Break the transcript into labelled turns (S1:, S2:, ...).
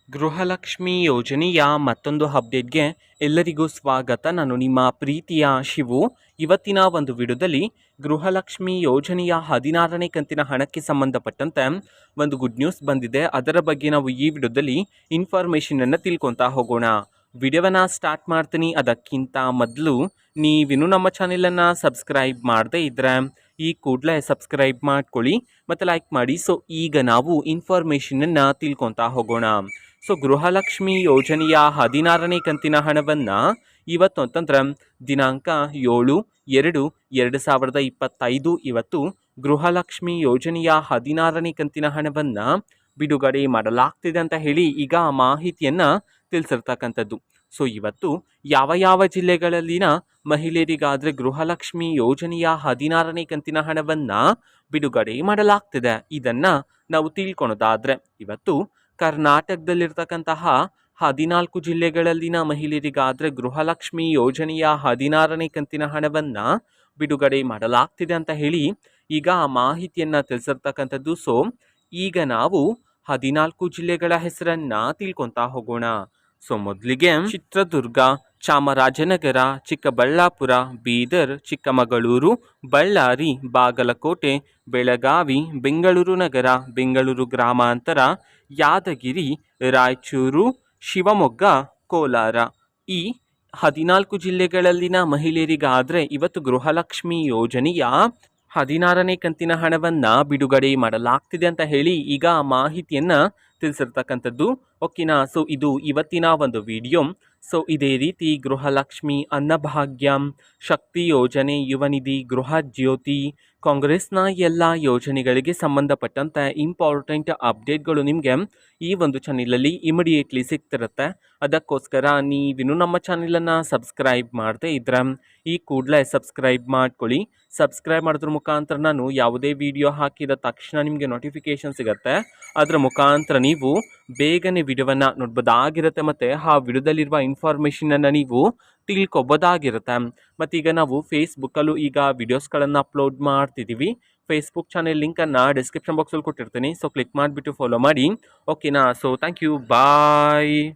S1: ಗೃಹಲಕ್ಷ್ಮಿ ಯೋಜನೆಯ ಮತ್ತೊಂದು ಅಪ್ಡೇಟ್ಗೆ ಎಲ್ಲರಿಗೂ ಸ್ವಾಗತ. ನಾನು ನಿಮ್ಮ ಪ್ರೀತಿಯ ಶಿವು. ಇವತ್ತಿನ ಒಂದು ವಿಡಿಯೋದಲ್ಲಿ ಗೃಹಲಕ್ಷ್ಮಿ ಯೋಜನೆಯ 16ನೇ ಕಂತಿನ ಹಣಕ್ಕೆ ಸಂಬಂಧಪಟ್ಟಂತೆ ಒಂದು ಗುಡ್ ನ್ಯೂಸ್ ಬಂದಿದೆ. ಅದರ ಬಗ್ಗೆ ನಾವು ಈ ವಿಡಿಯೋದಲ್ಲಿ ಇನ್ಫಾರ್ಮೇಷನನ್ನು ತಿಳ್ಕೊತಾ ಹೋಗೋಣ. ವಿಡಿಯೋವನ್ನು ಸ್ಟಾರ್ಟ್ ಮಾಡ್ತೀನಿ. ಅದಕ್ಕಿಂತ ಮೊದಲು ನೀವಿನ್ನೂ ನಮ್ಮ ಚಾನೆಲನ್ನು ಸಬ್ಸ್ಕ್ರೈಬ್ ಮಾಡದೇ ಇದ್ದರೆ ಈ ಕೂಡಲೇ ಸಬ್ಸ್ಕ್ರೈಬ್ ಮಾಡ್ಕೊಳ್ಳಿ ಮತ್ತು ಲೈಕ್ ಮಾಡಿ. ಸೊ ಈಗ ನಾವು ಇನ್ಫಾರ್ಮೇಷನನ್ನು ತಿಳ್ಕೊತಾ ಹೋಗೋಣ. ಸೊ ಗೃಹಲಕ್ಷ್ಮಿ ಯೋಜನೆಯ 16ನೇ ಕಂತಿನ ಹಣವನ್ನು ಇವತ್ತು ಅಂತಂದ್ರೆ ದಿನಾಂಕ 7/2/2025 ಇವತ್ತು ಗೃಹಲಕ್ಷ್ಮಿ ಯೋಜನೆಯ 16ನೇ ಕಂತಿನ ಹಣವನ್ನು ಬಿಡುಗಡೆ ಮಾಡಲಾಗ್ತಿದೆ ಅಂತ ಹೇಳಿ ಈಗ ಮಾಹಿತಿಯನ್ನು ತಿಳಿಸಿರ್ತಕ್ಕಂಥದ್ದು. ಸೊ ಇವತ್ತು ಯಾವ ಜಿಲ್ಲೆಗಳಲ್ಲಿನ ಮಹಿಳೆಯರಿಗಾದರೆ ಗೃಹಲಕ್ಷ್ಮಿ ಯೋಜನೆಯ 16ನೇ ಕಂತಿನ ಹಣವನ್ನು ಬಿಡುಗಡೆ ಮಾಡಲಾಗ್ತಿದೆ ಇದನ್ನು ನಾವು ತಿಳ್ಕೊಳೋದಾದರೆ, ಇವತ್ತು ಕರ್ನಾಟಕದಲ್ಲಿರ್ತಕ್ಕಂತಹ 14 ಜಿಲ್ಲೆಗಳಲ್ಲಿನ ಮಹಿಳೆಯರಿಗಾದರೆ ಗೃಹಲಕ್ಷ್ಮಿ ಯೋಜನೆಯ 16ನೇ ಕಂತಿನ ಹಣವನ್ನು ಬಿಡುಗಡೆ ಮಾಡಲಾಗ್ತಿದೆ ಅಂತ ಹೇಳಿ ಈಗ ಆ ಮಾಹಿತಿಯನ್ನು ತಿಳಿಸಿರ್ತಕ್ಕಂಥದ್ದು. ಸೊ ಈಗ ನಾವು 14 ಜಿಲ್ಲೆಗಳ ಹೆಸರನ್ನು ತಿಳ್ಕೊತಾ ಹೋಗೋಣ. ಸೊ ಮೊದಲಿಗೆ ಚಿತ್ರದುರ್ಗ, ಚಾಮರಾಜನಗರ, ಚಿಕ್ಕಬಳ್ಳಾಪುರ, ಬೀದರ್, ಚಿಕ್ಕಮಗಳೂರು, ಬಳ್ಳಾರಿ, ಬಾಗಲಕೋಟೆ, ಬೆಳಗಾವಿ, ಬೆಂಗಳೂರು ನಗರ, ಬೆಂಗಳೂರು ಗ್ರಾಮಾಂತರ, ಯಾದಗಿರಿ, ರಾಯಚೂರು, ಶಿವಮೊಗ್ಗ, ಕೋಲಾರ. ಈ 14 ಜಿಲ್ಲೆಗಳಲ್ಲಿನ ಮಹಿಳೆಯರಿಗಾದರೆ ಇವತ್ತು ಗೃಹಲಕ್ಷ್ಮಿ ಯೋಜನೆಯ 16ನೇ ಕಂತಿನ ಹಣವನ್ನು ಬಿಡುಗಡೆ ಮಾಡಲಾಗ್ತಿದೆ ಅಂತ ಹೇಳಿ ಈಗ ಮಾಹಿತಿಯನ್ನು ತಿಳಿಸಿರ್ತಕ್ಕಂಥದ್ದು. ಓಕೆನಾ. ಸೊ ಇದು ಇವತ್ತಿನ ಒಂದು ವಿಡಿಯೋ. ಸೊ ಇದೇ ರೀತಿ ಗೃಹಲಕ್ಷ್ಮಿ, ಅನ್ನಭಾಗ್ಯ, ಶಕ್ತಿ ಯೋಜನೆ, ಯುವ ನಿಧಿ, ಗೃಹ ಜ್ಯೋತಿ, ಕಾಂಗ್ರೆಸ್ನ ಎಲ್ಲ ಯೋಜನೆಗಳಿಗೆ ಸಂಬಂಧಪಟ್ಟಂತೆ ಇಂಪಾರ್ಟೆಂಟ್ ಅಪ್ಡೇಟ್ಗಳು ನಿಮಗೆ ಈ ಒಂದು ಚಾನಲಲ್ಲಿ ಇಮಿಡಿಯೇಟ್ಲಿ ಸಿಗ್ತಿರುತ್ತೆ. ಅದಕ್ಕೋಸ್ಕರ ನೀವಿನ್ನೂ ನಮ್ಮ ಚಾನಲನ್ನು ಸಬ್ಸ್ಕ್ರೈಬ್ ಮಾಡದೇ ಇದ್ರೆ ಈ ಕೂಡಲೇ ಸಬ್ಸ್ಕ್ರೈಬ್ ಮಾಡ್ಕೊಳ್ಳಿ. ಸಬ್ಸ್ಕ್ರೈಬ್ ಮಾಡೋದ್ರ ಮುಖಾಂತರ ನಾನು ಯಾವುದೇ ವಿಡಿಯೋ ಹಾಕಿದ ತಕ್ಷಣ ನಿಮಗೆ ನೋಟಿಫಿಕೇಷನ್ ಸಿಗುತ್ತೆ. ಅದರ ಮುಖಾಂತರ ನೀವು ಬೇಗನೆ ವಿಡಿಯೋವನ್ನು ನೋಡ್ಬೋದಾಗಿರುತ್ತೆ ಮತ್ತು ಆ ವಿಡಿಯೋದಲ್ಲಿರುವ ಇನ್ಫಾರ್ಮೇಷನನ್ನು ನೀವು ತಿಳ್ಕೊಬೋದಾಗಿರುತ್ತೆ. ಮತ್ತೀಗ ನಾವು ಫೇಸ್ಬುಕ್ಕಲ್ಲೂ ಈಗ ವಿಡಿಯೋಸ್ಗಳನ್ನು ಅಪ್ಲೋಡ್ ಮಾಡ್ತಿದ್ದೀವಿ. ಫೇಸ್ಬುಕ್ ಚಾನೆಲ್ ಲಿಂಕನ್ನು ಡಿಸ್ಕ್ರಿಪ್ಷನ್ ಬಾಕ್ಸಲ್ಲಿ ಕೊಟ್ಟಿರ್ತೀನಿ. ಸೊ ಕ್ಲಿಕ್ ಮಾಡಿಬಿಟ್ಟು ಫಾಲೋ ಮಾಡಿ. ಓಕೆನಾ. So thank you, bye.